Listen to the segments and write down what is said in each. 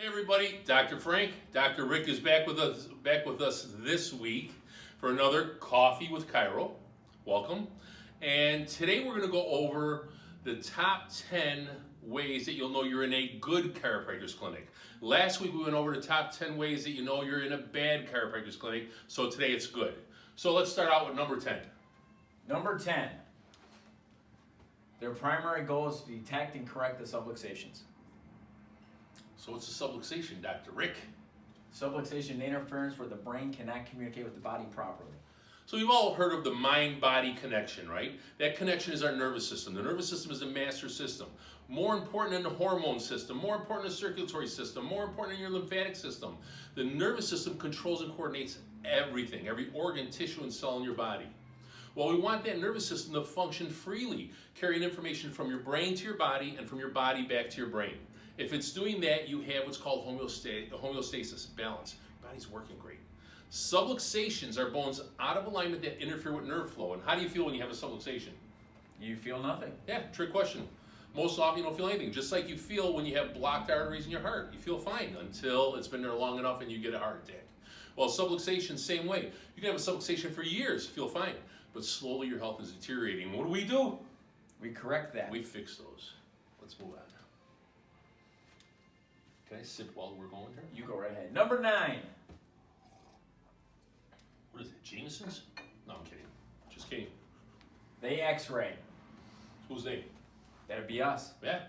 Hey everybody, Dr. Frank. Dr. Rick is back with us this week for another Coffee with Chiro. Welcome. And today we're going to go over the top 10 ways that you'll know you're in a good chiropractor's clinic. Last week we went over the top 10 ways that you know you're in a bad chiropractor's clinic, so today it's good. So let's start out with number 10. Number 10. Their primary goal is to detect and correct the subluxations. So what's a subluxation, Dr. Rick? Subluxation interference where the brain cannot communicate with the body properly. So you've all heard of the mind-body connection, right? That connection is our nervous system. The nervous system is the master system. More important than the hormone system, more important than the circulatory system, more important than your lymphatic system. The nervous system controls and coordinates everything, every organ, tissue, and cell in your body. Well, we want that nervous system to function freely, carrying information from your brain to your body and from your body back to your brain. If it's doing that, you have what's called homeostasis, balance. Your body's working great. Subluxations are bones out of alignment that interfere with nerve flow. And how do you feel when you have a subluxation? You feel nothing. Yeah, trick question. Most often you don't feel anything. Just like you feel when you have blocked arteries in your heart. You feel fine until it's been there long enough and you get a heart attack. Well, subluxation, same way. You can have a subluxation for years, feel fine. But slowly your health is deteriorating. What do? We correct that. We fix those. Let's move on. Can I sip while we're going here? You go right ahead. Number 9. What is it, Jameson's? No, I'm kidding. Just kidding. They x-ray. Who's they? That'd be us. Yeah.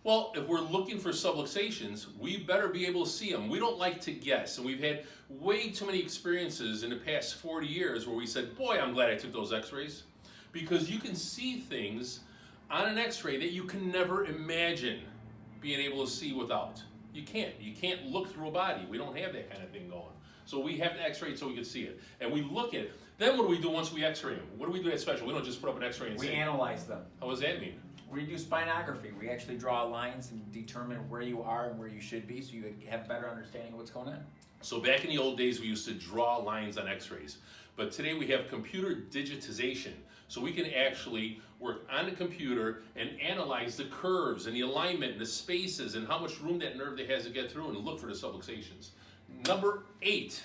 Well, if we're looking for subluxations, we better be able to see them. We don't like to guess. And we've had way too many experiences in the past 40 years where we said, boy, I'm glad I took those x-rays. Because you can see things on an x-ray that you can never imagine being able to see without. You can't. You can't look through a body. We don't have that kind of thing going. So we have to x-ray it so we can see it. And we look at it. Then what do we do once we x-ray them? What do we do that's special? We don't just put up an x-ray and We analyze them. How does that mean? We do spinography. We actually draw lines and determine where you are and where you should be so you have a better understanding of what's going on. So back in the old days, we used to draw lines on x-rays. But today we have computer digitization. So we can actually work on the computer and analyze the curves and the alignment and the spaces and how much room that nerve has to get through and look for the subluxations. Number 8.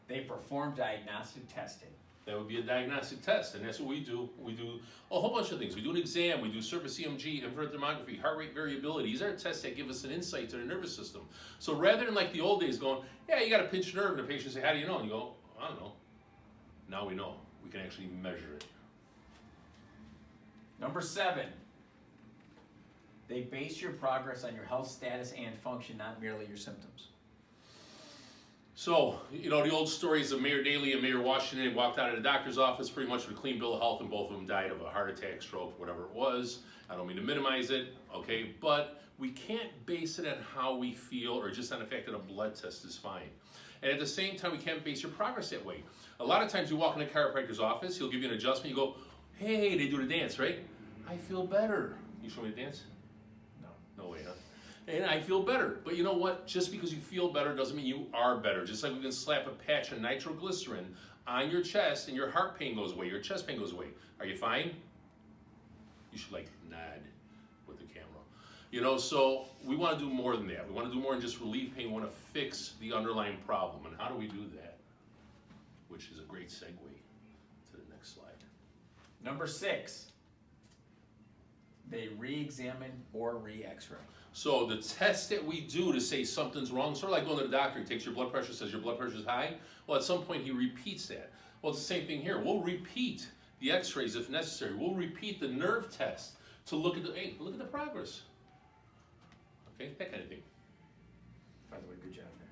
They perform diagnostic testing. That would be a diagnostic test, and that's what we do. We do a whole bunch of things. We do an exam, we do surface EMG, infrared thermography, heart rate variability. These are tests that give us an insight to the nervous system. So rather than like the old days going, yeah, you got a pinched nerve, and the patient say, how do you know? And you go, I don't know. Now we know. We can actually measure it. Number 7. They base your progress on your health status and function, not merely your symptoms. So, you know, the old stories of Mayor Daley and Mayor Washington walked out of the doctor's office pretty much with a clean bill of health, and both of them died of a heart attack, stroke, whatever it was. I don't mean to minimize it, okay? But we can't base it on how we feel or just on the fact that a blood test is fine. And at the same time, we can't base your progress that way. A lot of times you walk in a chiropractor's office, he'll give you an adjustment, you go, hey, they do the dance, right? I feel better. You show me the dance? No way, huh? And I feel better. But you know what? Just because you feel better doesn't mean you are better. Just like we can slap a patch of nitroglycerin on your chest and your heart pain goes away, your chest pain goes away. Are you fine? You should like nod with the camera. You know, so we want to do more than that. We want to do more than just relieve pain. We want to fix the underlying problem. And how do we do that? Which is a great segue to the next slide. Number 6. They re-examine or re-x-ray. So the test that we do to say something's wrong, sort of like going to the doctor, he takes your blood pressure, says your blood pressure is high. Well, at some point he repeats that. Well, it's the same thing here. We'll repeat the x-rays if necessary. We'll repeat the nerve test to look at the progress. Okay, that kind of thing. By the way, good job there.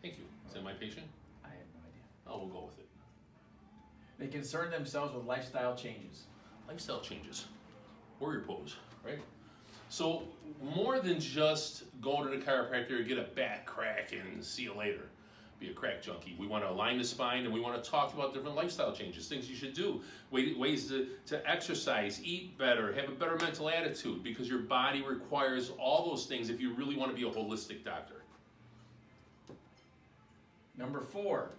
Thank you. Is that my patient? I have no idea. Oh, we'll go with it. They concern themselves with lifestyle changes. Lifestyle changes. Warrior pose, right? So more than just go to the chiropractor and get a back crack and see you later, be a crack junkie. We want to align the spine, and we want to talk about different lifestyle changes, things you should do, ways to exercise, eat better, have a better mental attitude, because your body requires all those things if you really want to be a holistic doctor. Number 4.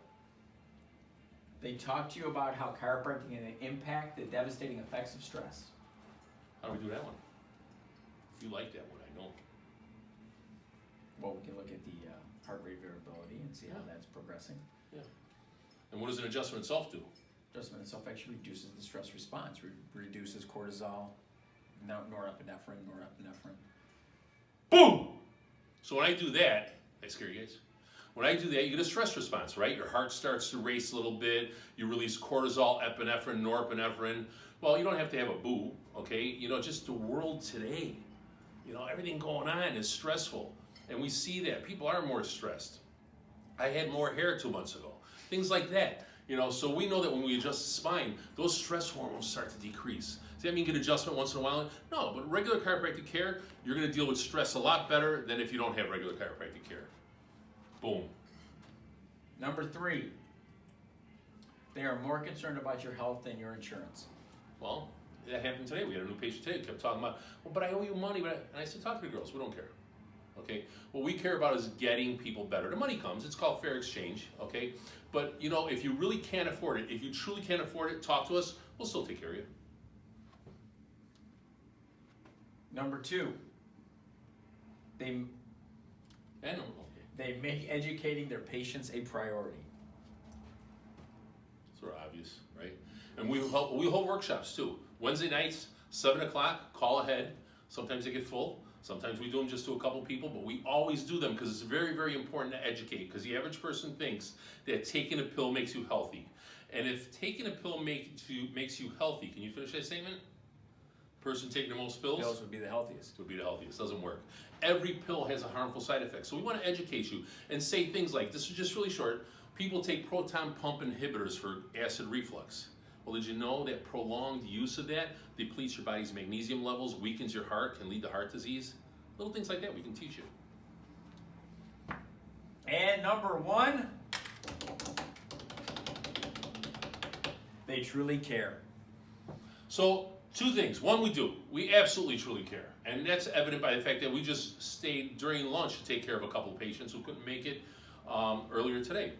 They talk to you about how chiropractic can impact the devastating effects of stress. How do we do that one? If you like that one, I I know. Well, we can look at the heart rate variability and see how Yeah. that's progressing. Yeah. And what does an adjustment itself do? Adjustment itself actually reduces the stress response, reduces cortisol, norepinephrine. Boom! So when I do that, I scare you guys. When I do that, you get a stress response, right? Your heart starts to race a little bit. You release cortisol, epinephrine, norepinephrine. Well, you don't have to have a boo, okay? You know, just the world today. You know, everything going on is stressful. And we see that. People are more stressed. I had more hair 2 months ago. Things like that. You know, so we know that when we adjust the spine, those stress hormones start to decrease. Does that mean get adjustment once in a while? No, but regular chiropractic care, you're going to deal with stress a lot better than if you don't have regular chiropractic care. Boom. Number 3, they are more concerned about your health than your insurance. Well, that happened today. We had a new patient today who kept talking about, well, but I owe you money. And I said, talk to the girls. We don't care. Okay? What we care about is getting people better. The money comes. It's called fair exchange. Okay? But, you know, if you really can't afford it, if you truly can't afford it, talk to us. We'll still take care of you. Number 2, And they make educating their patients a priority. sort of obvious, right? And we hold workshops too. Wednesday nights, 7 o'clock, call ahead. Sometimes they get full. Sometimes we do them just to a couple people, but we always do them because it's very, very important to educate, because the average person thinks that taking a pill makes you healthy. And if taking a pill makes you healthy, can you finish that statement? Person taking the most pills? Pills would be the healthiest. Would be the healthiest. Doesn't work. Every pill has a harmful side effect. So we want to educate you and say things like, this is just really short, people take proton pump inhibitors for acid reflux. Well, did you know that prolonged use of that depletes your body's magnesium levels, weakens your heart, can lead to heart disease? Little things like that we can teach you. And number 1, they truly care. So, 2 things. 1, we do. We absolutely truly care. And that's evident by the fact that we just stayed during lunch to take care of a couple of patients who couldn't make it earlier today.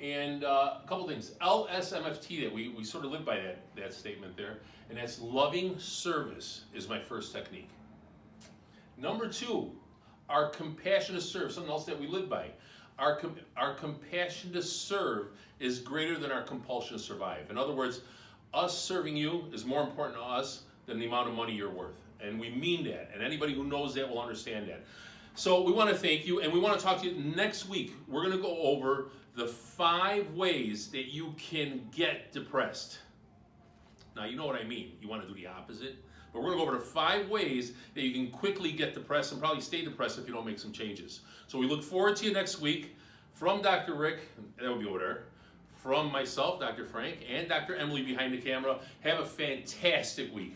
And a couple things. LSMFT, that we sort of live by that statement there. And that's loving service is my first technique. Number 2, our compassion to serve, something else that we live by. Our compassion to serve is greater than our compulsion to survive. In other words, us serving you is more important to us than the amount of money you're worth. And we mean that. And anybody who knows that will understand that. So we want to thank you, and we want to talk to you next week. We're going to go over the 5 ways that you can get depressed. Now, you know what I mean. You want to do the opposite. But we're going to go over the 5 ways that you can quickly get depressed and probably stay depressed if you don't make some changes. So we look forward to you next week. From Dr. Rick, that will be over there. From myself, Dr. Frank, and Dr. Emily behind the camera. Have a fantastic week.